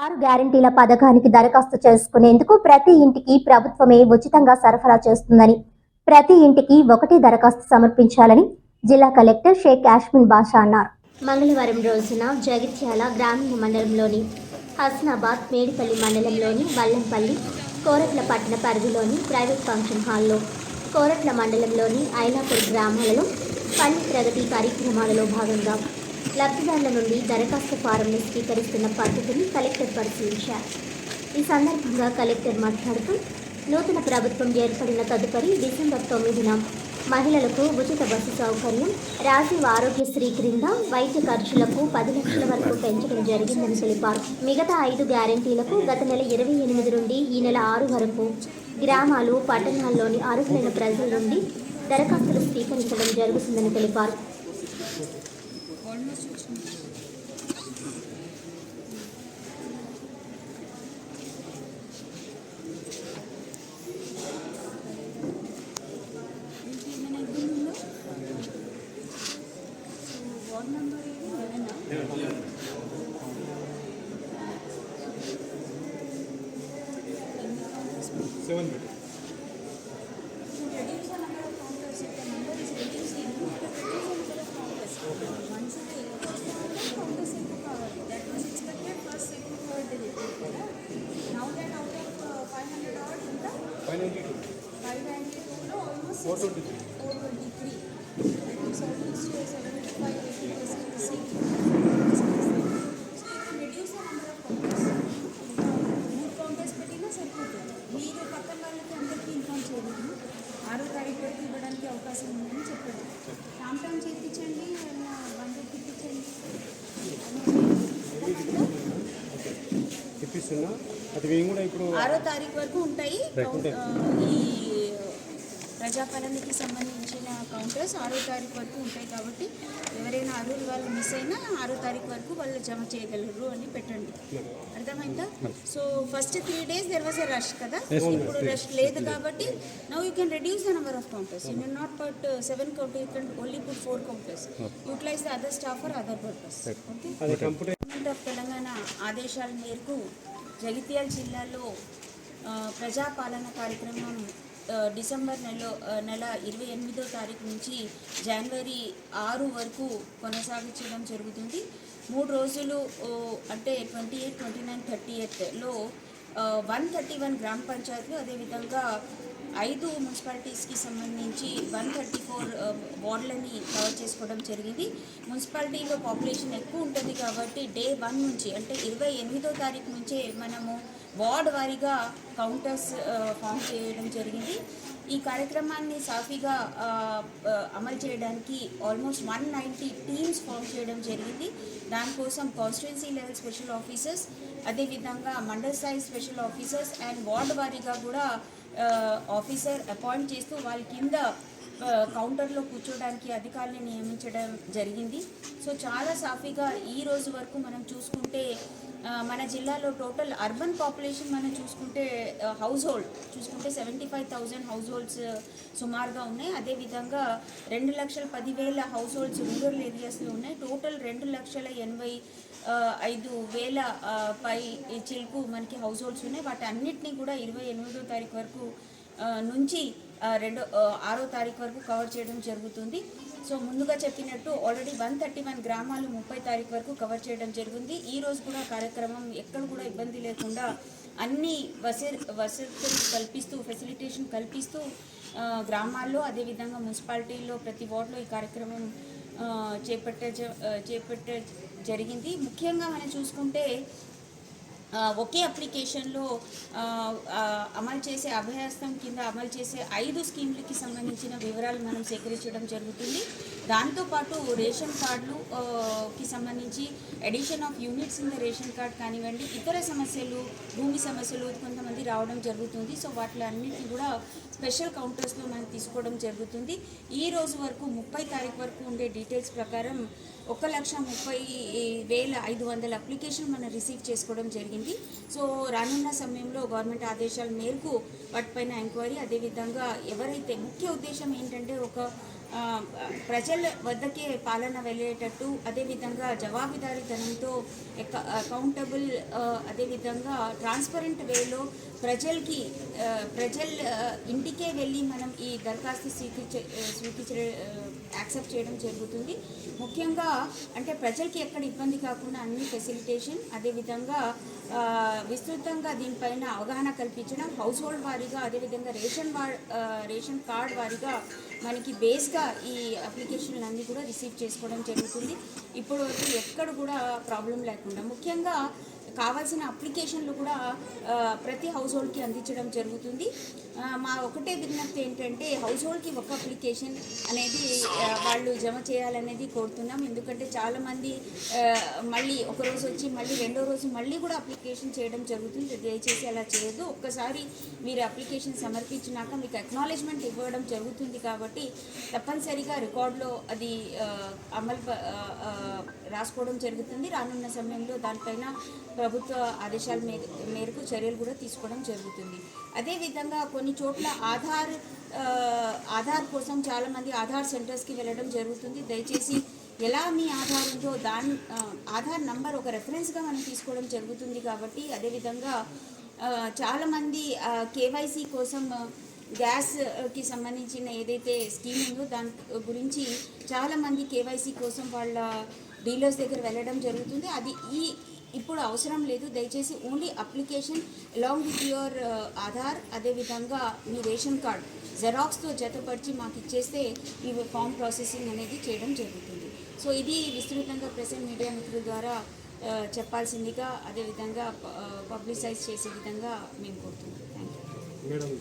6 గ్యారంటీల పథకానికి దరఖాస్తు చేసుకునేందుకు ప్రతి ఇంటికి ప్రభుత్వమే ఉచితంగా సరఫరా చేస్తుందని, ప్రతి ఇంటికి ఒకటే దరఖాస్తు సమర్పించాలని జిల్లా కలెక్టర్ షేక్ యాస్మిన్ బాషా అన్నారు. మంగళవారం రోజున జగిత్యాల గ్రామీణ మండలంలోని హస్నాబాద్, మేడిపల్లి మండలంలోని వల్లంపల్లి, కోరట్ల పట్టణ పరిధిలోని ప్రైవేట్ ఫంక్షన్ హాల్లో, కోరట్ల మండలంలోని ఐలాపూర్ గ్రామాలలో పల్లె ప్రగతి కార్యక్రమాలలో భాగంగా లబ్ధిదారుల నుండి దరఖాస్తు ఫారంను స్వీకరిస్తున్న పద్ధతిని కలెక్టర్ పరిశీలించారు. ఈ సందర్భంగా కలెక్టర్ మాట్లాడుతూ, నూతన ప్రభుత్వం ఏర్పడిన తదుపరి డిసెంబర్ 9న మహిళలకు ఉచిత బస్సు సౌకర్యం, రాజీవ్ ఆరోగ్యశ్రీ క్రింద వైద్య ఖర్చులకు 10 లక్షల వరకు పెంచడం జరిగిందని తెలిపారు. మిగతా 5 గ్యారంటీలకు గత నెల 28 నుండి ఈ నెల 6 వరకు గ్రామాలు, పట్టణాల్లోని అర్హులైన ప్రజల నుండి దరఖాస్తులు స్వీకరించడం జరుగుతుందని తెలిపారు. అవకాశం ఉందని చెప్పండి. రామ్టామ్ చేయించండి, బండి తెప్పిస్తున్నా. అది మేము కూడా ఇప్పుడు 6వ తారీఖు వరకు ఉంటాయి. ఈ ప్రజాపాలనకి సంబంధించిన కౌంటర్స్ 6వ తారీఖు వరకు ఉంటాయి. కాబట్టి ఎవరైనా అర్హులు వాళ్ళు మిస్ అయినా 6వ తారీఖు వరకు వాళ్ళు జమ చేయగలరు అని పెట్టండి. అర్థమైందా? So first 3 days there was a rush కదా, ఇప్పుడు రష్ లేదు కాబట్టి now you can reduce the number of counters. You can not put 7 counters, you can only put 4 counters. Utilize the other staff for other purpose. Okay. Government of Telangana ఆదేశాల మేరకు జగిత్యాల జిల్లాలో ప్రజాపాలన కార్యక్రమం December నెల 28వ తారీఖు నుంచి జనవరి 6 వరకు కొనసాగించడం జరుగుతుంది. 3 రోజులు అంటే 28, 29, 30లో 131 గ్రామ పంచాయతీలు, అదేవిధంగా 5 మున్సిపాలిటీస్కి సంబంధించి 134 వార్డులని కవర్ చేసుకోవడం జరిగింది. మున్సిపాలిటీలో పాపులేషన్ ఎక్కువ ఉంటుంది కాబట్టి డే 1 నుంచి అంటే 28వ తారీఖు నుంచే మనము వార్డ్ వారీగా కౌంటర్స్ ఫామ్ చేయడం జరిగింది. ఈ కార్యక్రమాన్ని సాఫీగా అమలు చేయడానికి ఆల్మోస్ట్ 190 టీమ్స్ ఫామ్ చేయడం జరిగింది. దానికోసం కాన్స్టిట్యున్సీ లెవెల్ స్పెషల్ ఆఫీసర్స్, అదేవిధంగా మండల్ స్థాయి స్పెషల్ ఆఫీసర్స్ అండ్ వార్డు వారీగా కూడా ఆఫీసర్ అపాయింట్ చేస్తూ వాళ్ళ కింద కౌంటర్లో కూర్చోడానికి అధికారులను నియమించడం జరిగింది. సో చాలా సాఫీగా ఈ రోజు వరకు మనం చూసుకుంటే మన జిల్లాలో టోటల్ అర్బన్ పాపులేషన్ మనం చూసుకుంటే హౌస్ హోల్డ్ చూసుకుంటే 75,000 హౌస్ హోల్డ్స్ సుమారుగా ఉన్నాయి. అదేవిధంగా 2,10,000 హౌస్ హోల్డ్స్ రూరల్ ఏరియాస్లో ఉన్నాయి. టోటల్ 2,85,000 పై చిలుకు మనకి హౌస్ హోల్డ్స్ ఉన్నాయి. వాటి అన్నిటినీ కూడా 28వ తారీఖు వరకు నుంచి 6వ తారీఖు వరకు కవర్ చేయడం జరుగుతుంది. సో ముందుగా చెప్పినట్టు ఆల్రెడీ 131 గ్రామాలు 30 తారీఖు వరకు కవర్ చేయడం జరిగింది. ఈ రోజు కూడా కార్యక్రమం ఎక్కడ కూడా ఇబ్బంది లేకుండా అన్ని వసతులు కల్పిస్తూ, ఫెసిలిటేషన్ కల్పిస్తూ గ్రామాల్లో అదేవిధంగా మున్సిపాలిటీల్లో ప్రతి వార్డులో ఈ కార్యక్రమం చేపట్ట జరిగింది. ముఖ్యంగా మనం చూసుకుంటే ఒకే అప్లికేషన్లో అమలు చేసే అభయహస్తం కింద అమలు చేసే 5 స్కీమ్లకి సంబంధించిన వివరాలు మనం సేకరించడం జరుగుతుంది. దాంతోపాటు రేషన్ కార్డులుకి సంబంధించి addition of units in the ration card కానివ్వండి, ఇతర సమస్యలు, భూమి సమస్యలు కొంతమంది రావడం జరుగుతుంది. సో వాటిలన్నిటిని కూడా స్పెషల్ కౌంటర్స్లో మనం తీసుకోవడం జరుగుతుంది. ఈ రోజు వరకు 30 తారీఖు వరకు ఉండే డీటెయిల్స్ ప్రకారం 1,30,500 అప్లికేషన్ మనం రిసీవ్ చేసుకోవడం జరిగింది. సో రానున్న సమయంలో గవర్నమెంట్ ఆదేశాల మేరకు వాటిపైన ఎంక్వైరీ, అదేవిధంగా ఎవరైతే ముఖ్య ఉద్దేశం ఏంటంటే ఒక ప్రజల వద్దకే పాలన వెళ్ళేటట్టు, అదేవిధంగా జవాబుదారీతనంతో అకౌంటబుల్, అదేవిధంగా ట్రాన్స్పరెంట్ వేలో ప్రజల ఇంటికే వెళ్ళి మనం ఈ దరఖాస్తు యాక్సెప్ట్ చేయడం జరుగుతుంది. ముఖ్యంగా అంటే ప్రజలకి ఎక్కడ ఇబ్బంది కాకుండా అన్ని ఫెసిలిటేషన్, అదేవిధంగా విస్తృతంగా దీనిపైన అవగాహన కల్పించడం, హౌస్ హోల్డ్ వారీగా, అదేవిధంగా రేషన్ కార్డ్ వారీగా మనకి బేస్గా ఈ అప్లికేషన్లు అన్నీ కూడా రిసీవ్ చేసుకోవడం జరుగుతుంది. ఇప్పుడు వరకు ఎక్కడ కూడా ప్రాబ్లం లేకుండా ముఖ్యంగా కావాల్సిన అప్లికేషన్లు కూడా ప్రతి హౌస్ హోల్డ్కి అందించడం జరుగుతుంది. మా ఒకటే విజ్ఞప్తి ఏంటంటే హౌస్ హోల్డ్కి ఒక అప్లికేషన్ అనేది వాళ్ళు జమ చేయాలనేది కోరుతున్నాం. ఎందుకంటే చాలామంది మళ్ళీ ఒకరోజు వచ్చి మళ్ళీ రెండో రోజు మళ్ళీ కూడా అప్లికేషన్ చేయడం జరుగుతుంది. దయచేసి అలా చేయొద్దు. ఒక్కసారి మీరు అప్లికేషన్ సమర్పించినాక మీకు అక్నాలెడ్జ్మెంట్ ఇవ్వడం జరుగుతుంది కాబట్టి తప్పనిసరిగా రికార్డులో అది రాసుకోవడం జరుగుతుంది. రానున్న సమయంలో దానిపైన ప్రభుత్వ ఆదేశాల మేరకు చర్యలు కూడా తీసుకోవడం జరుగుతుంది. అదేవిధంగా కొన్ని చోట్ల ఆధార్ కోసం చాలామంది ఆధార్ సెంటర్స్కి వెళ్ళడం జరుగుతుంది. దయచేసి ఎలా మీ ఆధార్ ఉందో ఆధార్ నంబర్ ఒక రెఫరెన్స్గా మనం తీసుకోవడం జరుగుతుంది కాబట్టి, అదేవిధంగా చాలామంది కేవైసీ కోసం గ్యాస్కి సంబంధించిన ఏదైతే స్కీమ్ ఉందో దాని గురించి చాలామంది కేవైసీ కోసం వాళ్ళ డీలర్స్ దగ్గర వెళ్ళడం జరుగుతుంది. అది ఇప్పుడు అవసరం లేదు. దయచేసి only application along with your Aadhaar, అదేవిధంగా మీ రేషన్ కార్డ్ జెరాక్స్తో జతపరిచి మాకు ఇచ్చేస్తే ఈ ఫామ్ ప్రాసెసింగ్ అనేది చేయడం జరుగుతుంది. సో ఇది విస్తృతంగా ప్రెసెంట్ మీడియా మిత్రుల ద్వారా చెప్పాల్సిందిగా, అదేవిధంగా పబ్లిసైజ్ చేసే విధంగా మేము కోరుతున్నాం. Thank you. మేడం.